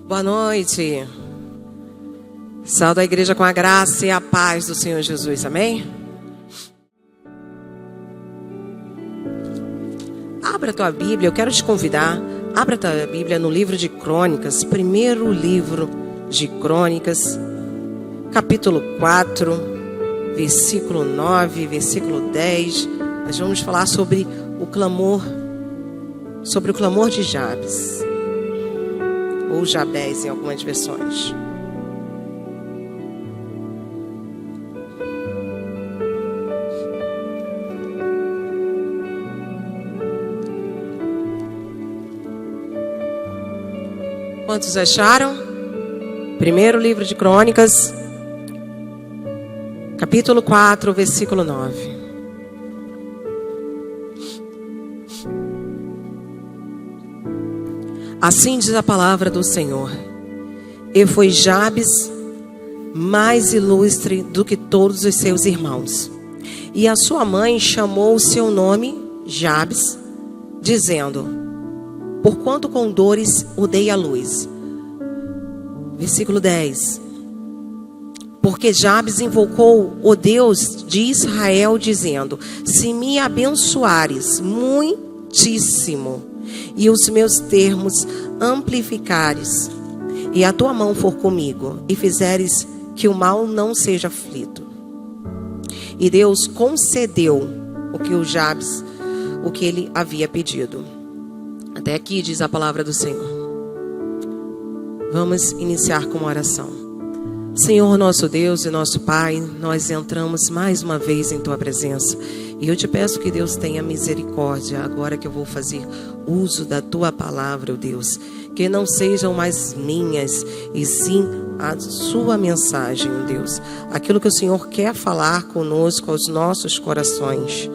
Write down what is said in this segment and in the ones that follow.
Boa noite. Salve a igreja com a graça e a paz do Senhor Jesus, amém? Abra a tua Bíblia, eu quero te convidar. Abra a tua Bíblia no livro de Crônicas, primeiro livro de Crônicas, capítulo 4, versículo 9, versículo 10. Nós vamos falar sobre o clamor de Jabes, ou Jabés em algumas versões. Quantos acharam? Primeiro livro de Crônicas, capítulo 4, versículo 9. Assim diz a palavra do Senhor: e foi Jabes mais ilustre do que todos os seus irmãos, e a sua mãe chamou o seu nome Jabes, dizendo: porquanto com dores o dei à luz. Versículo 10. Porque Jabes invocou o Deus de Israel, dizendo: se me abençoares muitíssimo, e os meus termos amplificares, e a tua mão for comigo, e fizeres que o mal não seja aflito. E Deus concedeu o que ele havia pedido. Até aqui diz a palavra do Senhor. Vamos iniciar com uma oração. Senhor, nosso Deus e nosso Pai, nós entramos mais uma vez em Tua presença. E eu te peço que Deus tenha misericórdia agora que eu vou fazer uso da Tua palavra, ó Deus. Que não sejam mais minhas, e sim a Sua mensagem, ó Deus. Aquilo que o Senhor quer falar conosco, aos nossos corações.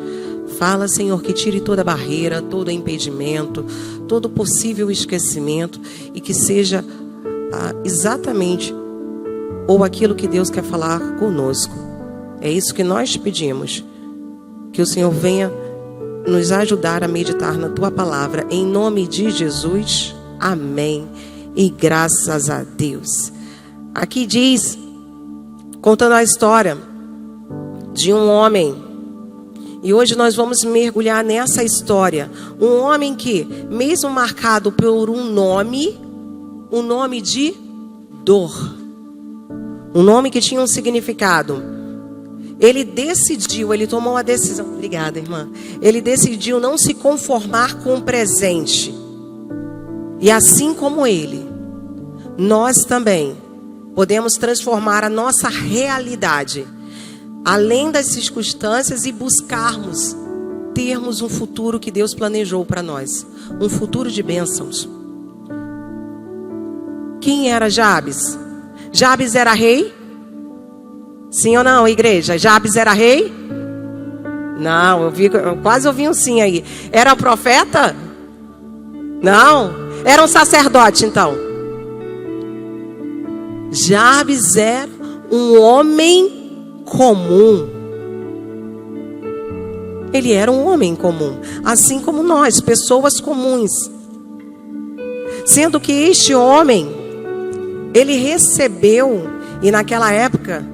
Fala, Senhor, que tire toda barreira, todo impedimento, todo possível esquecimento, e que seja exatamente ou aquilo que Deus quer falar conosco. É isso que nós te pedimos. Que o Senhor venha nos ajudar a meditar na Tua palavra. Em nome de Jesus, amém. E graças a Deus. Aqui diz, contando a história de um homem. E hoje nós vamos mergulhar nessa história. Um homem que, mesmo marcado por um nome de dor, um nome que tinha um significado, ele tomou a decisão, obrigada, irmã, ele decidiu não se conformar com o presente. E assim como ele, nós também podemos transformar a nossa realidade, além das circunstâncias, e buscarmos termos um futuro que Deus planejou para nós, um futuro de bênçãos. Quem era Jabes? Jabes era rei? Sim ou não, igreja? Jabes era rei? Não, eu quase ouvi um sim aí. Era profeta? Não. Era um sacerdote, então. Jabes era um homem comum. Ele era um homem comum, assim como nós, pessoas comuns. Sendo que este homem, ele recebeu, e naquela época,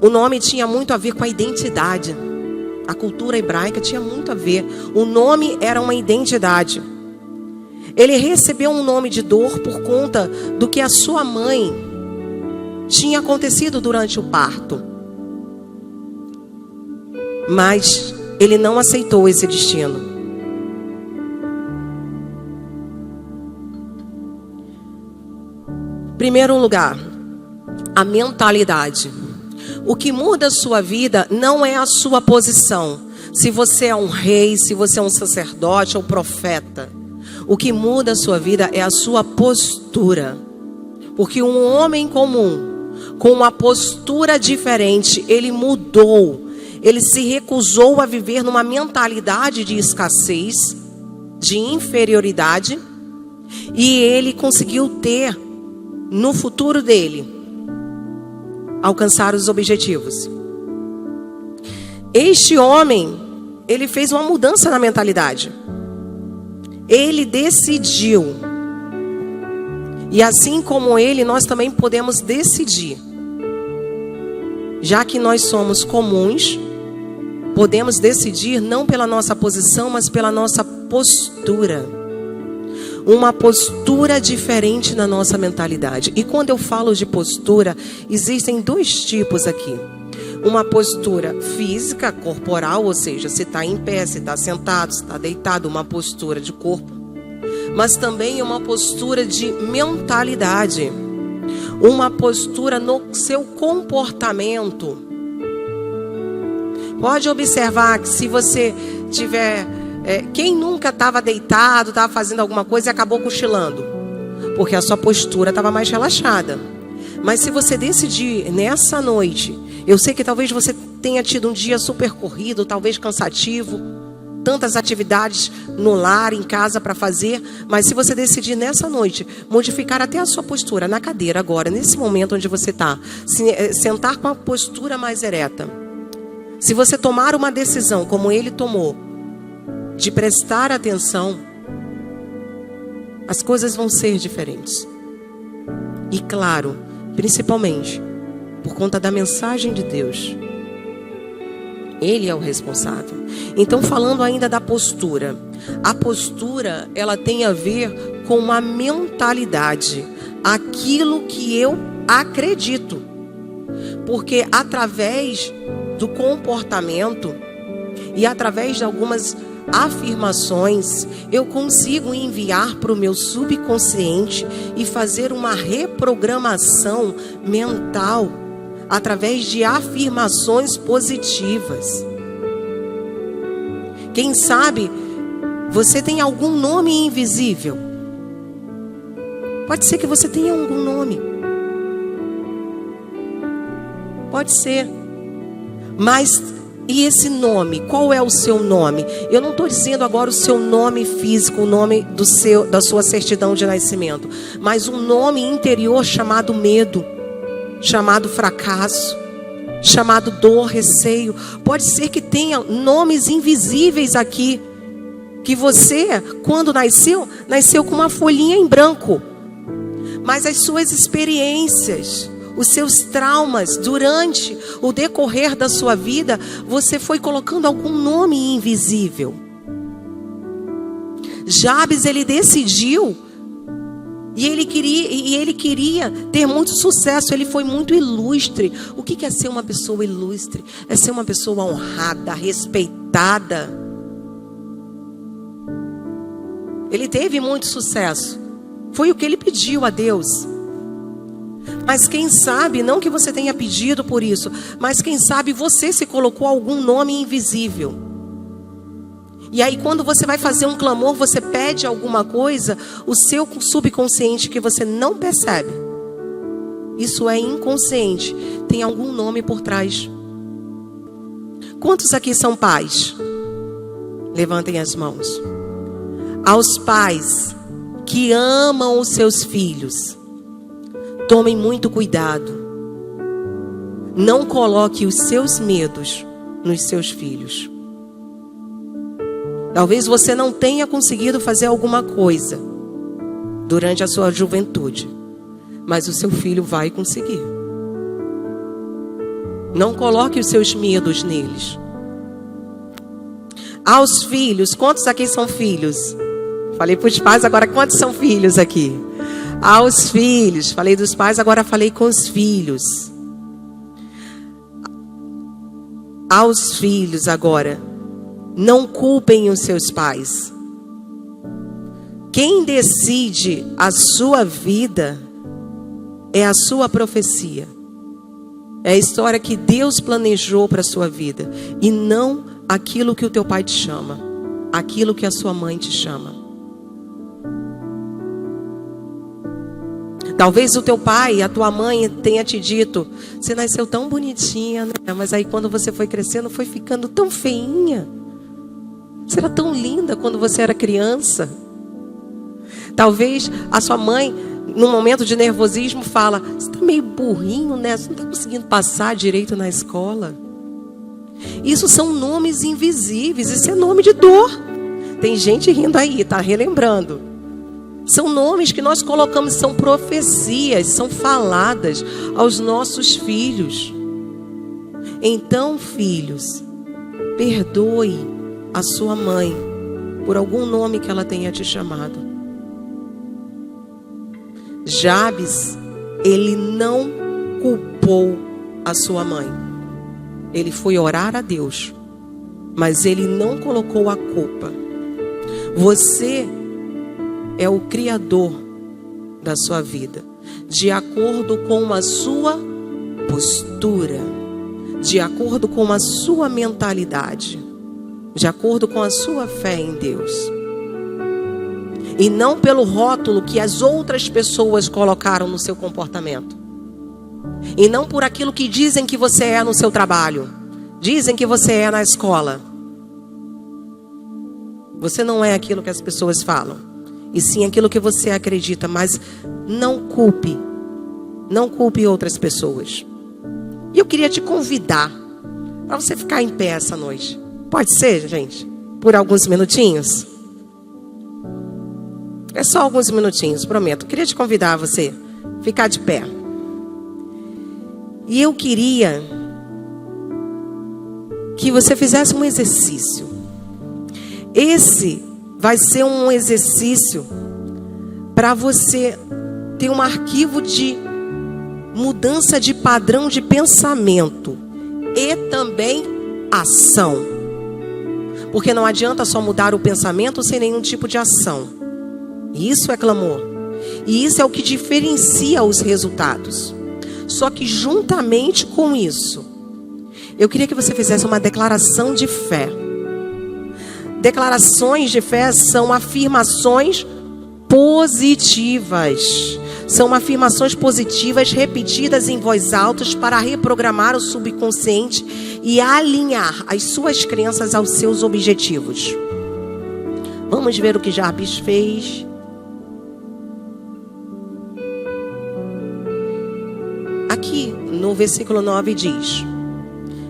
o nome tinha muito a ver com a identidade. A cultura hebraica tinha muito a ver. O nome era uma identidade. Ele recebeu um nome de dor por conta do que a sua mãe tinha acontecido durante o parto. Mas ele não aceitou esse destino. Primeiro lugar, a mentalidade. O que muda a sua vida não é a sua posição. Se você é um rei, se você é um sacerdote ou profeta. O que muda a sua vida é a sua postura. Porque um homem comum, com uma postura diferente, ele mudou. Ele se recusou a viver numa mentalidade de escassez, de inferioridade. E ele conseguiu ter, no futuro dele, alcançar os objetivos. Este homem, ele fez uma mudança na mentalidade. Ele decidiu E assim como Ele, nós também podemos decidir. Já que nós somos comuns, podemos decidir não pela nossa posição, mas pela nossa postura. Uma postura diferente na nossa mentalidade. E quando eu falo de postura, existem dois tipos aqui. Uma postura física, corporal, ou seja, se está em pé, se está sentado, se está deitado, uma postura de corpo. Mas também uma postura de mentalidade. Uma postura no seu comportamento. Pode observar que se você tiver... quem nunca estava deitado, estava fazendo alguma coisa e acabou cochilando? Porque a sua postura estava mais relaxada. Mas se você decidir nessa noite... Eu sei que talvez você tenha tido um dia super corrido, talvez cansativo, tantas atividades no lar, em casa para fazer, mas se você decidir nessa noite modificar até a sua postura na cadeira agora, nesse momento onde você está, sentar com a postura mais ereta. Se você tomar uma decisão como ele tomou, de prestar atenção, as coisas vão ser diferentes. E claro, principalmente, por conta da mensagem de Deus. Ele é o responsável. Então, falando ainda da postura. A postura, ela tem a ver com a mentalidade. Aquilo que eu acredito. Porque através do comportamento e através de algumas afirmações, eu consigo enviar para o meu subconsciente e fazer uma reprogramação mental através de afirmações positivas. Quem sabe você tem algum nome invisível. Pode ser que você tenha algum nome. Pode ser. Mas e esse nome? Qual é o seu nome? Eu não estou dizendo agora o seu nome físico, o nome da sua certidão de nascimento, mas um nome interior chamado medo, chamado fracasso, chamado dor, receio. Pode ser que tenha nomes invisíveis aqui, que você, quando nasceu com uma folhinha em branco, mas as suas experiências, os seus traumas, durante o decorrer da sua vida, você foi colocando algum nome invisível. Jabes, ele decidiu, e ele queria ter muito sucesso, ele foi muito ilustre. O que é ser uma pessoa ilustre? É ser uma pessoa honrada, respeitada. Ele teve muito sucesso, foi o que ele pediu a Deus. Mas quem sabe, não que você tenha pedido por isso, mas quem sabe você se colocou algum nome invisível. E aí quando você vai fazer um clamor, você pede alguma coisa, o seu subconsciente que você não percebe, isso é inconsciente, tem algum nome por trás. Quantos aqui são pais? Levantem as mãos. Aos pais que amam os seus filhos, tomem muito cuidado. Não coloque os seus medos nos seus filhos. Talvez você não tenha conseguido fazer alguma coisa durante a sua juventude, mas o seu filho vai conseguir. Não coloque os seus medos neles. Aos filhos, quantos aqui são filhos? Falei para os pais, agora quantos são filhos aqui? Aos filhos, falei dos pais, agora falei com os filhos. Aos filhos agora, não culpem os seus pais. Quem decide a sua vida é a sua profecia. É a história que Deus planejou para a sua vida, e não aquilo que o teu pai te chama, aquilo que a sua mãe te chama. Talvez o teu pai, a tua mãe tenha te dito: você nasceu tão bonitinha, né? Mas aí quando você foi crescendo, foi ficando tão feinha. Você era tão linda quando você era criança. Talvez a sua mãe, num momento de nervosismo, fala: você está meio burrinho, né? Você não está conseguindo passar direito na escola. Isso são nomes invisíveis, isso é nome de dor. Tem gente rindo aí, está relembrando. São nomes que nós colocamos, são profecias, são faladas aos nossos filhos. Então, filhos, perdoe a sua mãe por algum nome que ela tenha te chamado. Jabes, ele não culpou a sua mãe. Ele foi orar a Deus, mas ele não colocou a culpa. Você é o criador da sua vida, de acordo com a sua postura, de acordo com a sua mentalidade, de acordo com a sua fé em Deus. E não pelo rótulo que as outras pessoas colocaram no seu comportamento. E não por aquilo que dizem que você é no seu trabalho, dizem que você é na escola. Você não é aquilo que as pessoas falam, e sim aquilo que você acredita, mas não culpe outras pessoas. E eu queria te convidar para você ficar em pé essa noite. Pode ser, gente? Por alguns minutinhos? É só alguns minutinhos, prometo. Eu queria te convidar a você ficar de pé. E eu queria que você fizesse um exercício. Esse vai ser um exercício para você ter um arquivo de mudança de padrão de pensamento e também ação. Porque não adianta só mudar o pensamento sem nenhum tipo de ação. Isso é clamor. E isso é o que diferencia os resultados. Só que juntamente com isso, eu queria que você fizesse uma declaração de fé. Declarações de fé são afirmações positivas. São afirmações positivas repetidas em voz alta para reprogramar o subconsciente e alinhar as suas crenças aos seus objetivos. Vamos ver o que Jabes fez. Aqui no versículo 9 diz: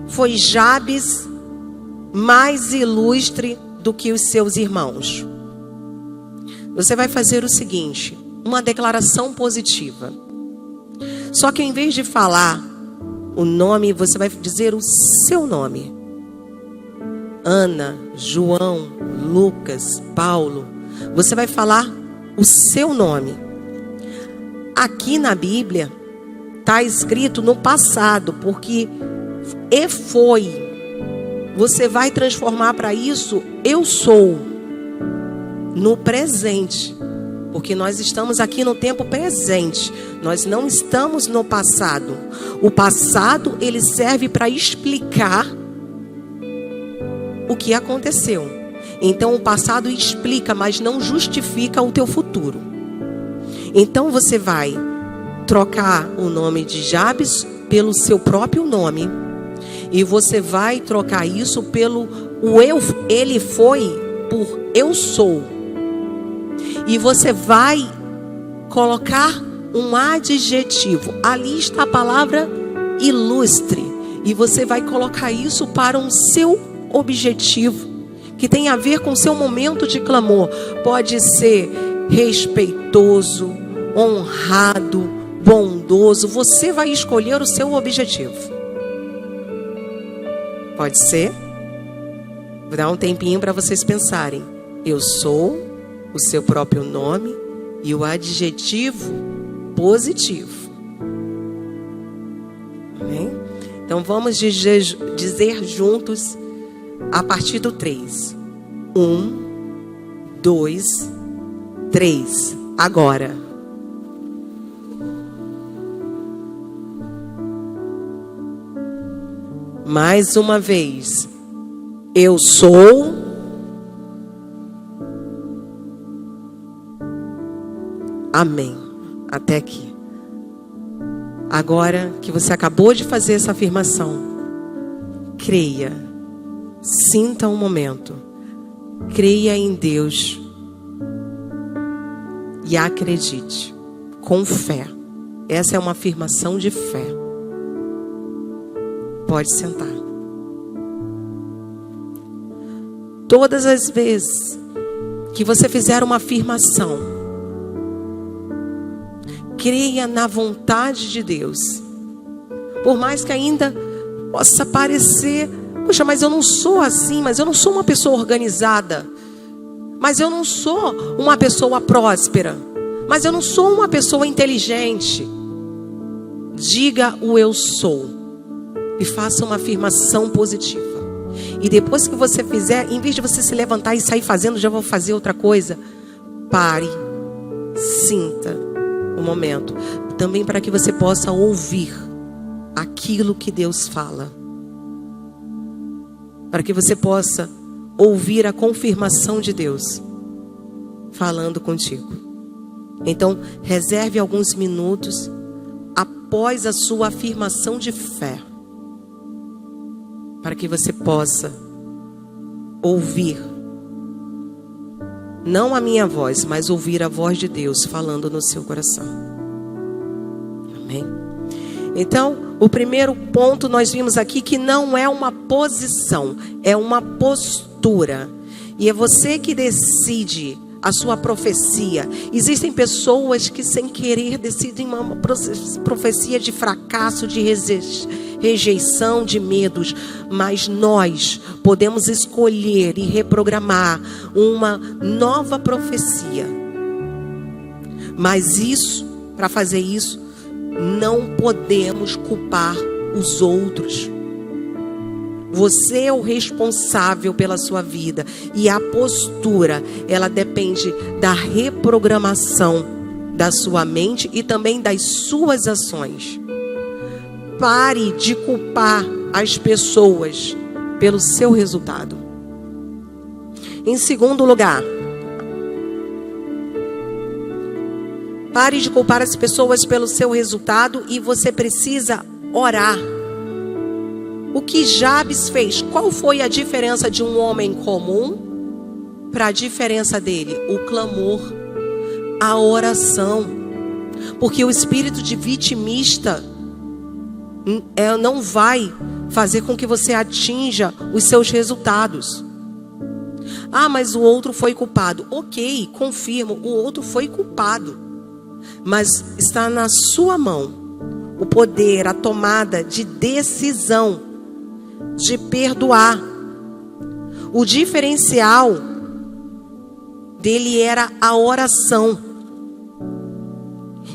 foi Jabes mais ilustre do que os seus irmãos. Você vai fazer o seguinte, uma declaração positiva. Só que em vez de falar o nome, você vai dizer o seu nome. Ana, João, Lucas, Paulo. Você vai falar o seu nome. Aqui na Bíblia está escrito no passado, porque e foi. Você vai transformar para isso eu sou no presente, porque nós estamos aqui no tempo presente. Nós não estamos no passado. O passado ele serve para explicar o que aconteceu. Então o passado explica, mas não justifica o teu futuro. Então você vai trocar o nome de Jabes pelo seu próprio nome. E você vai trocar isso pelo o eu, ele foi por eu sou. E você vai colocar um adjetivo. Ali está a palavra ilustre. E você vai colocar isso para um seu objetivo, que tem a ver com o seu momento de clamor. Pode ser respeitoso, honrado, bondoso. Você vai escolher o seu objetivo. Pode ser? Vou dar um tempinho para vocês pensarem. Eu sou o seu próprio nome e o adjetivo positivo. Amém? Então vamos dizer juntos a partir do 3. 1, 2, 3. Agora. Mais uma vez. Eu sou. Amém. Até aqui. Agora que você acabou de fazer essa afirmação, creia. Sinta um momento. Creia em Deus. E acredite. Com fé. Essa é uma afirmação de fé. Pode sentar. Todas as vezes que você fizer uma afirmação, creia na vontade de Deus. Por mais que ainda possa parecer, poxa, mas eu não sou assim, mas eu não sou uma pessoa organizada, mas eu não sou uma pessoa próspera, mas eu não sou uma pessoa inteligente. Diga o eu sou e faça uma afirmação positiva. E depois que você fizer, em vez de você se levantar e sair fazendo, já vou fazer outra coisa, pare, sinta o momento, também para que você possa ouvir aquilo que Deus fala, para que você possa ouvir a confirmação de Deus falando contigo. Então, reserve alguns minutos após a sua afirmação de fé, para que você possa ouvir, não a minha voz, mas ouvir a voz de Deus falando no seu coração. Amém? Então, o primeiro ponto nós vimos aqui que não é uma posição, é uma postura. E é você que decide a sua profecia. Existem pessoas que sem querer decidem uma profecia de fracasso, de rejeição, de medos. Mas nós podemos escolher e reprogramar uma nova profecia. Mas isso, para fazer isso, não podemos culpar os outros. Você é o responsável pela sua vida. E a postura, ela depende da reprogramação da sua mente e também das suas ações. Pare de culpar as pessoas pelo seu resultado. Em segundo lugar, pare de culpar as pessoas pelo seu resultado e você precisa orar. O que Jabes fez? Qual foi a diferença de um homem comum para a diferença dele? O clamor, a oração. Porque o espírito de vitimista não vai fazer com que você atinja os seus resultados. Ah, mas o outro foi culpado. Ok, confirmo, o outro foi culpado. Mas está na sua mão o poder, a tomada de decisão de perdoar. O diferencial dele era a oração.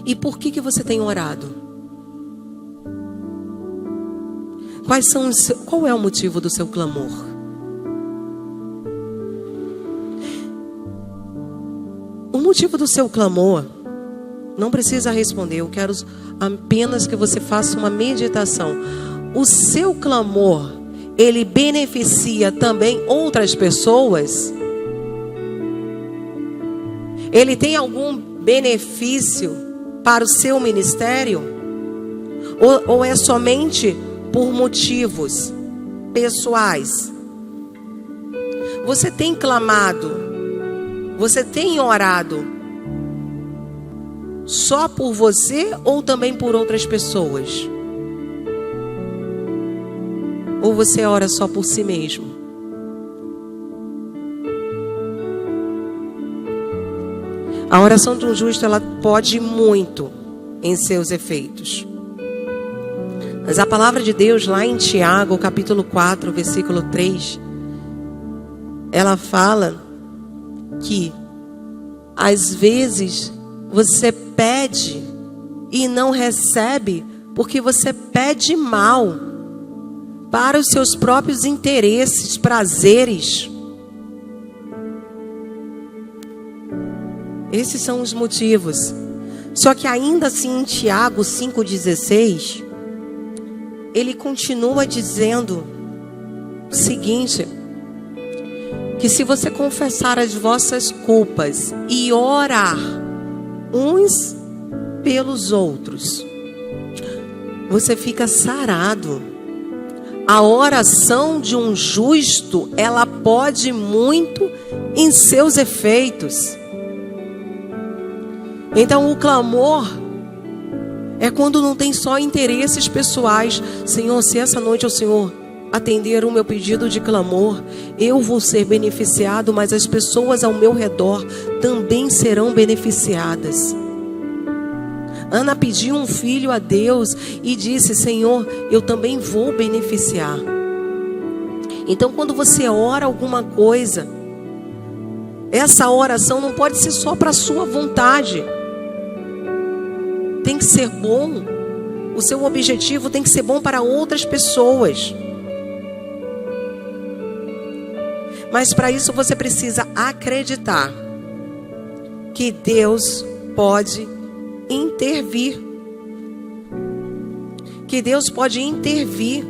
E por que você tem orado? Qual é o motivo do seu clamor? O motivo do seu clamor não precisa responder. Eu quero apenas que você faça uma meditação. O seu clamor, ele beneficia também outras pessoas? Ele tem algum benefício para o seu ministério? Ou é somente por motivos pessoais? Você tem clamado? Você tem orado só por você ou também por outras pessoas? Ou você ora só por si mesmo? A oração de um justo, ela pode muito em seus efeitos. Mas a palavra de Deus lá em Tiago, capítulo 4, versículo 3, ela fala que às vezes você pede e não recebe porque você pede mal, para os seus próprios interesses, prazeres. Esses são os motivos. Só que ainda assim em Tiago 5,16, ele continua dizendo o seguinte: que se você confessar as vossas culpas e orar uns pelos outros, você fica sarado. A oração de um justo, ela pode muito em seus efeitos. Então o clamor é quando não tem só interesses pessoais. Senhor, se essa noite o Senhor atender o meu pedido de clamor, eu vou ser beneficiado, mas as pessoas ao meu redor também serão beneficiadas. Ana pediu um filho a Deus e disse: Senhor, eu também vou beneficiar. Então, quando você ora alguma coisa, essa oração não pode ser só para a sua vontade. Tem que ser bom. O seu objetivo tem que ser bom para outras pessoas. Mas para isso você precisa acreditar que Deus pode intervir. Que Deus pode intervir.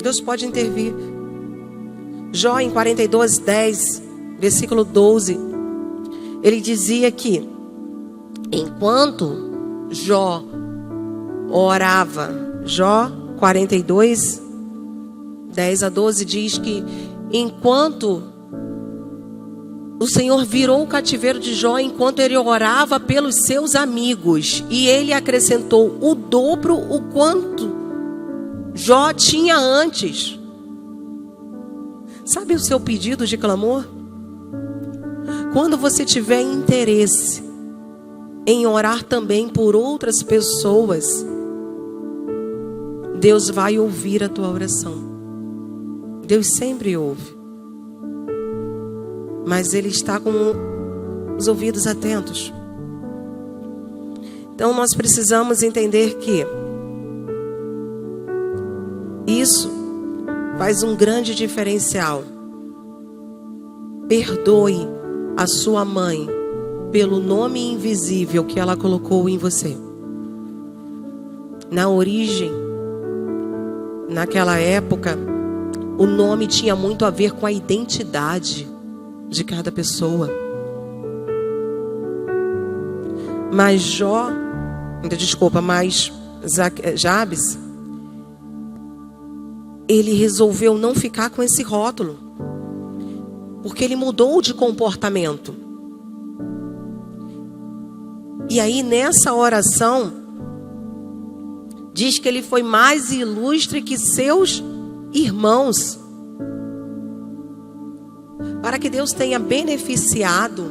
Deus pode intervir. Jó em 42:10, versículo 12, ele dizia que enquanto Jó orava, Jó 42:10-12 diz que enquanto o Senhor virou o cativeiro de Jó, enquanto ele orava pelos seus amigos, e ele acrescentou o dobro o quanto Jó tinha antes. Sabe o seu pedido de clamor? Quando você tiver interesse em orar também por outras pessoas, Deus vai ouvir a tua oração. Deus sempre ouve. Mas Ele está com os ouvidos atentos. Então nós precisamos entender que isso faz um grande diferencial. Perdoe a sua mãe pelo nome invisível que ela colocou em você. Na origem, naquela época, o nome tinha muito a ver com a identidade de cada pessoa. Mas Jabes, ele resolveu não ficar com esse rótulo, porque ele mudou de comportamento. E aí nessa oração diz que ele foi mais ilustre que seus irmãos. Para que Deus tenha beneficiado,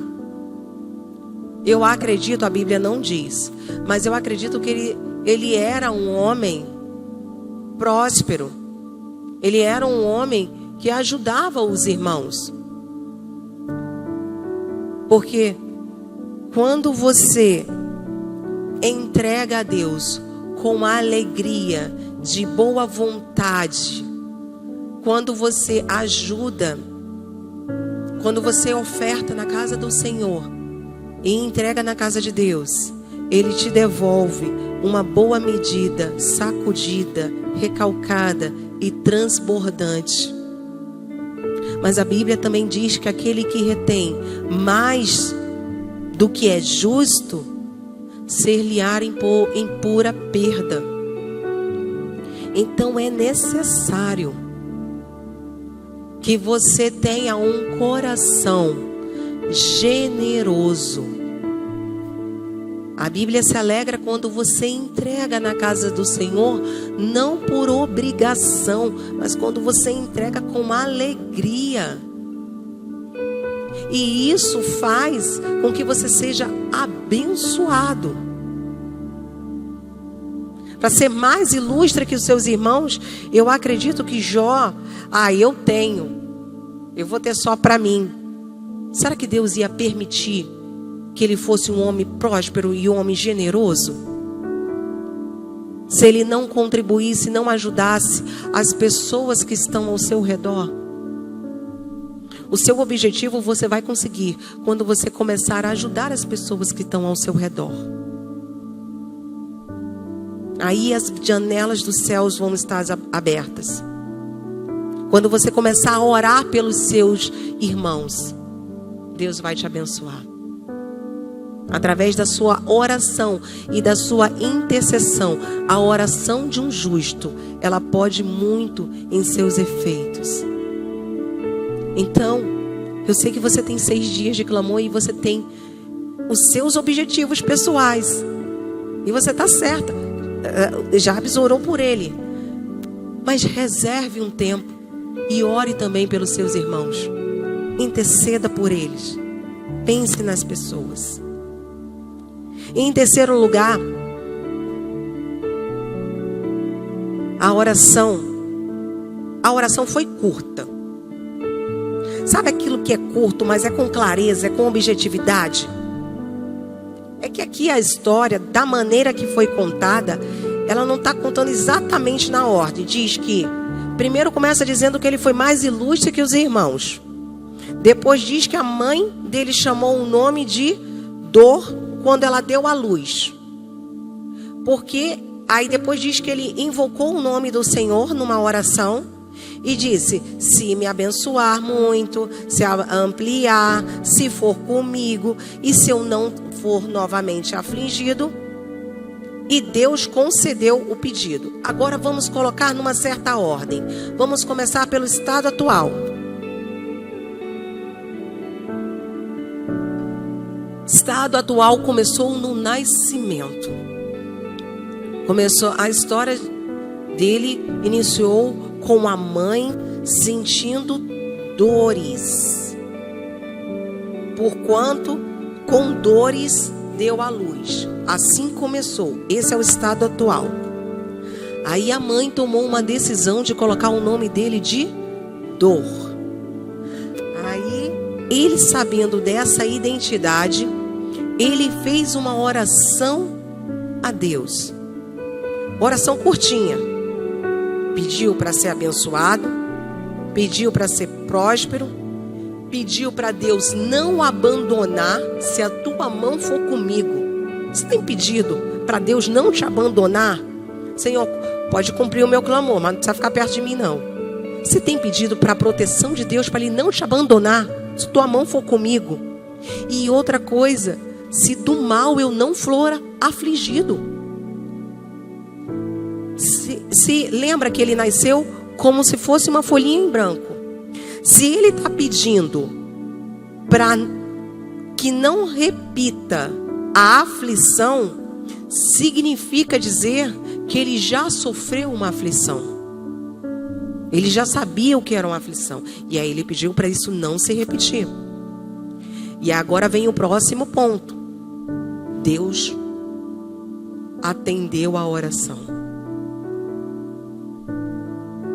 eu acredito, a Bíblia não diz, mas eu acredito que ele era um homem próspero. Ele era um homem que ajudava os irmãos. Porque quando você entrega a Deus com alegria, de boa vontade, quando você ajuda, quando você oferta na casa do Senhor e entrega na casa de Deus, Ele te devolve uma boa medida, sacudida, recalcada e transbordante. Mas a Bíblia também diz que aquele que retém mais do que é justo, ser-lhe-á em pura perda. Então é necessário que você tenha um coração generoso. A Bíblia se alegra quando você entrega na casa do Senhor, não por obrigação, mas quando você entrega com alegria. E isso faz com que você seja abençoado. Para ser mais ilustre que os seus irmãos, eu acredito que Jó, eu vou ter só para mim. Será que Deus ia permitir que ele fosse um homem próspero e um homem generoso? Se ele não contribuísse, não ajudasse as pessoas que estão ao seu redor? O seu objetivo você vai conseguir quando você começar a ajudar as pessoas que estão ao seu redor. Aí as janelas dos céus vão estar abertas. Quando você começar a orar pelos seus irmãos, Deus vai te abençoar. Através da sua oração e da sua intercessão, a oração de um justo, ela pode muito em seus efeitos. Então, eu sei que você tem 6 dias de clamor e você tem os seus objetivos pessoais. E você está certa. Jabes orou por ele. Mas reserve um tempo e ore também pelos seus irmãos. Interceda por eles. pense nas pessoas. E em terceiro lugar, a oração foi curta. Sabe aquilo que é curto, mas é com clareza, é com objetividade? É que aqui a história, da maneira que foi contada, ela não está contando exatamente na ordem. Diz que primeiro começa dizendo que ele foi mais ilustre que os irmãos. Depois diz que a mãe dele chamou o nome de Dor quando ela deu à luz. Porque aí depois diz que ele invocou o nome do Senhor numa oração e disse: se me abençoar muito, se ampliar, se for comigo e se eu não for novamente afligido. E Deus concedeu o pedido. Agora vamos colocar numa certa ordem. Vamos começar pelo estado atual. Estado atual começou no nascimento. A história dele iniciou com a mãe sentindo dores. Porquanto com dores deu à luz. Assim começou. Esse é o estado atual. Aí a mãe tomou uma decisão de colocar o nome dele de Dor. Aí ele, sabendo dessa identidade, ele fez uma oração a Deus. Oração curtinha. Pediu para ser abençoado, pediu para ser próspero, pediu para Deus não abandonar se a tua mão for comigo. Você tem pedido para Deus não te abandonar? Senhor, pode cumprir o meu clamor, mas não precisa ficar perto de mim não. Você tem pedido para a proteção de Deus, para Ele não te abandonar se tua mão for comigo? E outra coisa, se do mal eu não for afligido. Se lembra que ele nasceu como se fosse uma folhinha em branco. Se ele está pedindo para que não repita a aflição, significa dizer que ele já sofreu uma aflição. Ele já sabia o que era uma aflição. E aí ele pediu para isso não se repetir. E agora vem o próximo ponto. Deus atendeu a oração.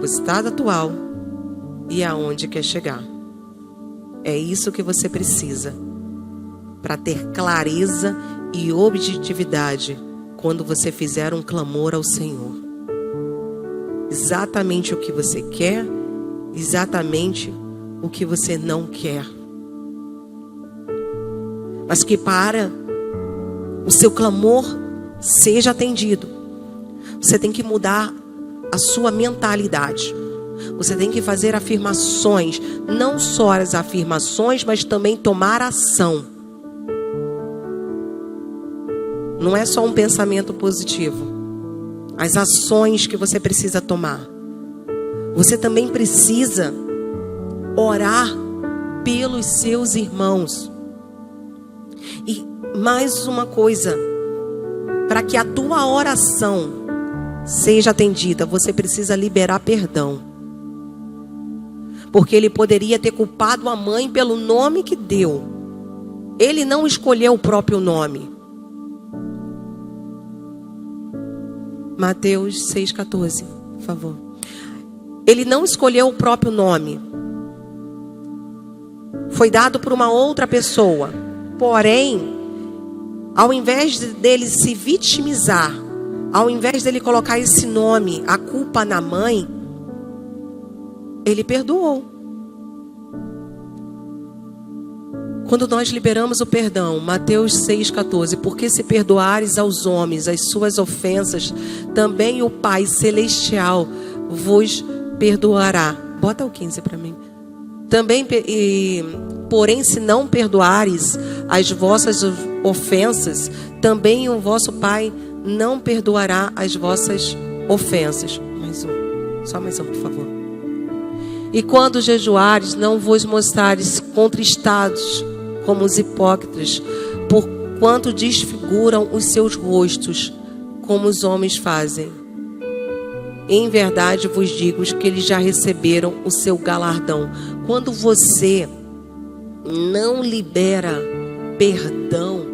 O estado atual e aonde quer chegar. É isso que você precisa para ter clareza e objetividade quando você fizer um clamor ao Senhor. Exatamente o que você quer, exatamente o que você não quer. Mas que para o seu clamor seja atendido, você tem que mudar a sua mentalidade. Você tem que fazer afirmações, não só as afirmações, mas também tomar ação. Não é só um pensamento positivo. As ações que você precisa tomar. Você também precisa orar pelos seus irmãos. E mais uma coisa, para que a tua oração seja atendida, você precisa liberar perdão. Porque ele poderia ter culpado a mãe pelo nome que deu. Ele não escolheu o próprio nome. Mateus 6,14, por favor. Ele não escolheu o próprio nome. Foi dado por uma outra pessoa. Porém, ao invés dele se vitimizar, ao invés dele colocar esse nome, a culpa na mãe, ele perdoou. Quando nós liberamos o perdão, Mateus 6,14, porque se perdoares aos homens as suas ofensas, também o Pai Celestial vos perdoará. Bota o 15 para mim. Também, porém, se não perdoares as vossas ofensas, também o vosso Pai não perdoará as vossas ofensas. Mais um. Só mais um, por favor. E quando jejuares, não vos mostrares contristados como os hipócritas, porquanto desfiguram os seus rostos, como os homens fazem. Em verdade vos digo que eles já receberam o seu galardão. Quando você não libera perdão,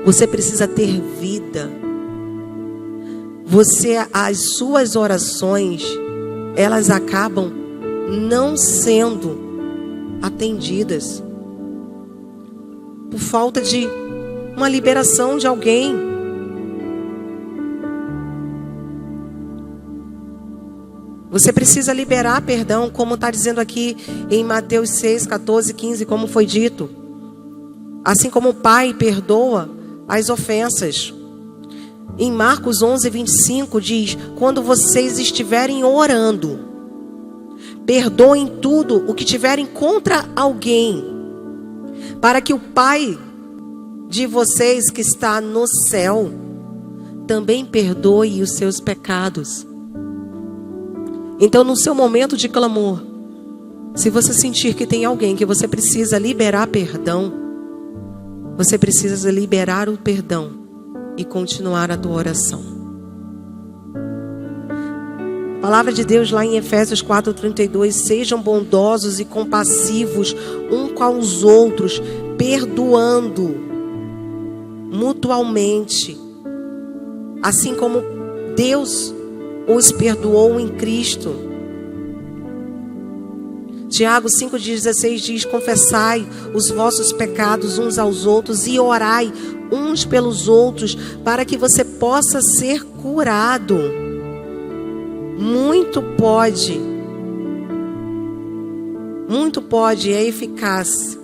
você precisa ter vida. As suas orações, elas acabam não sendo atendidas por falta de uma liberação de alguém. Você precisa liberar perdão, como está dizendo aqui em Mateus 6, 14, 15, como foi dito. Assim como o Pai perdoa as ofensas. Em Marcos 11, 25 diz: quando vocês estiverem orando, perdoem tudo o que tiverem contra alguém, para que o Pai de vocês que está no céu também perdoe os seus pecados. Então, no seu momento de clamor, se você sentir que tem alguém que você precisa liberar perdão, você precisa liberar o perdão e continuar a tua oração. A palavra de Deus lá em Efésios 4:32: sejam bondosos e compassivos uns com os outros, perdoando mutualmente, assim como Deus os perdoou em Cristo. Tiago 5,16 diz: confessai os vossos pecados uns aos outros e orai uns pelos outros, para que você possa ser curado. Muito pode é eficácia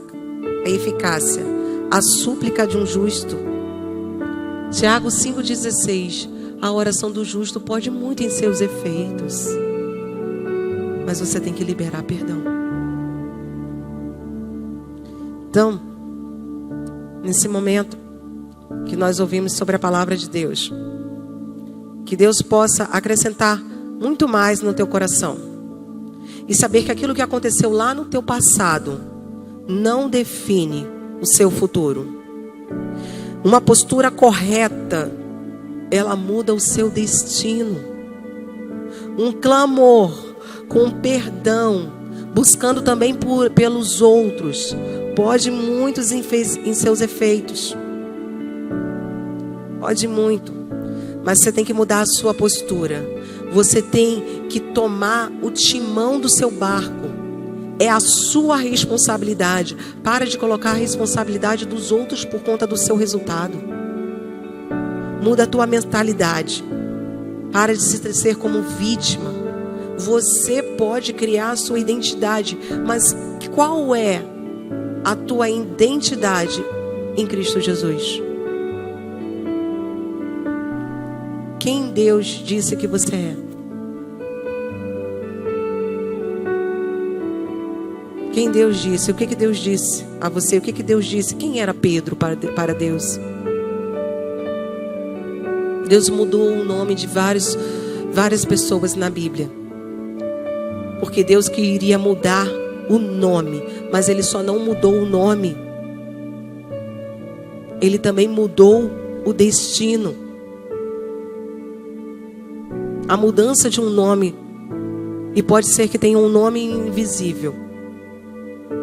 a súplica de um justo. Tiago 5,16: a oração do justo pode muito em seus efeitos, mas você tem que liberar perdão. Então, nesse momento que nós ouvimos sobre a palavra de Deus, que Deus possa acrescentar muito mais no teu coração, e saber que aquilo que aconteceu lá no teu passado não define o seu futuro. Uma postura correta, ela muda o seu destino. Um clamor com perdão, buscando também pelos outros, pode muitos em seus efeitos. Pode muito. Mas você tem que mudar a sua postura. Você tem que tomar o timão do seu barco. É a sua responsabilidade. Para de colocar a responsabilidade dos outros por conta do seu resultado. Muda a tua mentalidade. Para de se ser como vítima. Você pode criar a sua identidade, mas qual é a tua identidade em Cristo Jesus? Quem Deus disse que você é? Quem Deus disse? O que Deus disse a você? O que Deus disse? Quem era Pedro para Deus? Deus mudou o nome de várias pessoas na Bíblia, porque Deus queria mudar o nome, mas Ele só não mudou o nome, Ele também mudou o destino. A mudança de um nome, e pode ser que tenha um nome invisível,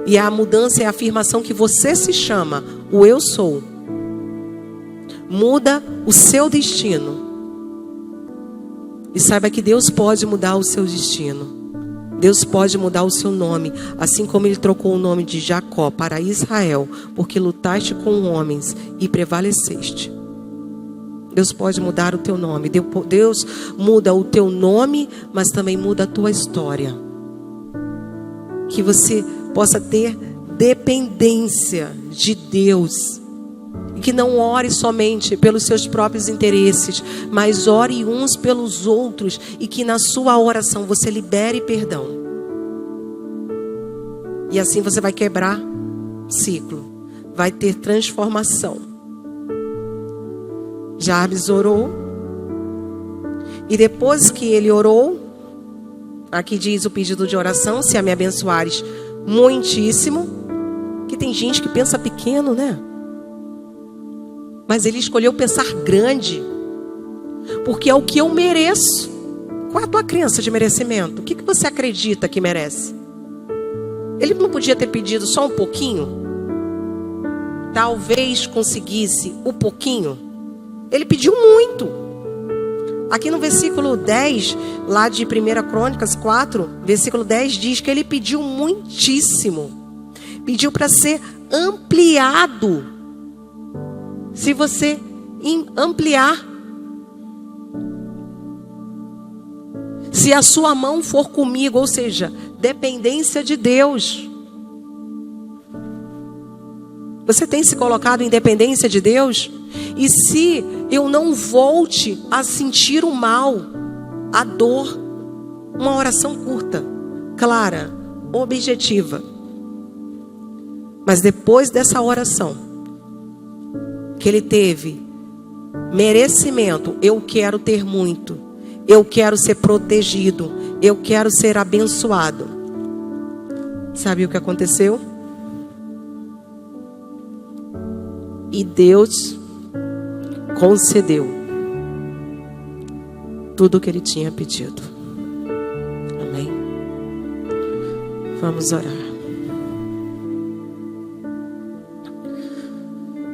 e a mudança é a afirmação que você se chama, o eu sou. Muda o seu destino. E saiba que Deus pode mudar o seu destino. Deus pode mudar o seu nome, assim como Ele trocou o nome de Jacó para Israel, porque lutaste com homens e prevaleceste. Deus pode mudar o teu nome. Deus muda o teu nome, mas também muda a tua história. Que você possa ter dependência de Deus. E que não ore somente pelos seus próprios interesses, mas ore uns pelos outros, e que na sua oração você libere perdão. E assim você vai quebrar ciclo, vai ter transformação. Jabes orou, e depois que ele orou, aqui diz o pedido de oração: se a me abençoares muitíssimo, que tem gente que pensa pequeno, né? Mas ele escolheu pensar grande, porque é o que eu mereço. Qual é a tua crença de merecimento? O que você acredita que merece? Ele não podia ter pedido só um pouquinho? talvez conseguisse o pouquinho, ele pediu muito. Aqui no versículo 10, lá de 1 Crônicas 4, versículo 10, diz que ele pediu muitíssimo. Pediu para ser ampliado. Se você ampliar, se a sua mão for comigo, ou seja, dependência de Deus. Você tem se colocado em dependência de Deus? E se eu não volte a sentir o mal, a dor, uma oração curta, clara, objetiva. Mas depois dessa oração, que ele teve merecimento, eu quero ter muito, eu quero ser protegido, eu quero ser abençoado. Sabe o que aconteceu? E Deus concedeu tudo o que ele tinha pedido. Amém? Vamos orar.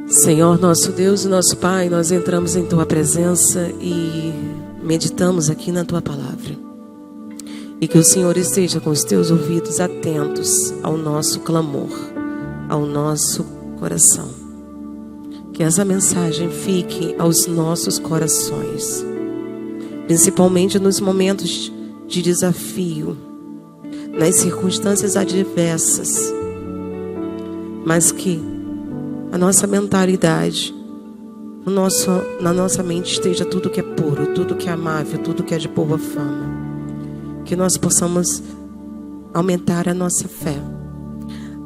Senhor, nosso Deus e nosso Pai, nós entramos em Tua presença e meditamos aqui na Tua palavra. E que o Senhor esteja com os Teus ouvidos atentos ao nosso clamor, ao nosso coração. Que essa mensagem fique aos nossos corações, principalmente nos momentos de desafio, nas circunstâncias adversas, mas que a nossa mentalidade, na nossa mente esteja tudo que é puro, tudo que é amável, tudo que é de boa fama. Que nós possamos aumentar a nossa fé,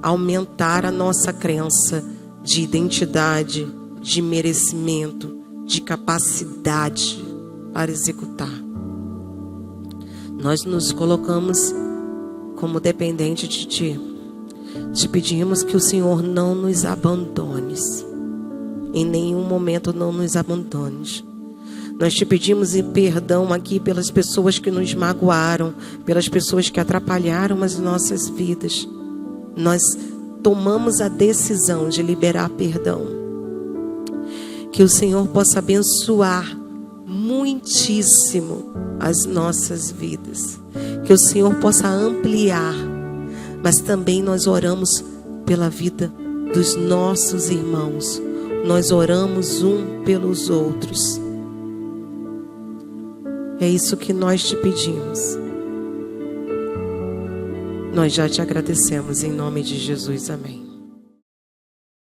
aumentar a nossa crença de identidade, de merecimento, de capacidade para executar. Nós nos colocamos como dependente de Ti. Te pedimos que o Senhor não nos abandones. Em nenhum momento não nos abandones. Nós te pedimos perdão aqui pelas pessoas que nos magoaram, pelas pessoas que atrapalharam as nossas vidas. Nós tomamos a decisão de liberar perdão. Que o Senhor possa abençoar muitíssimo as nossas vidas. Que o Senhor possa ampliar. Mas também nós oramos pela vida dos nossos irmãos. Nós oramos um pelos outros. É isso que nós te pedimos. Nós já te agradecemos em nome de Jesus. Amém.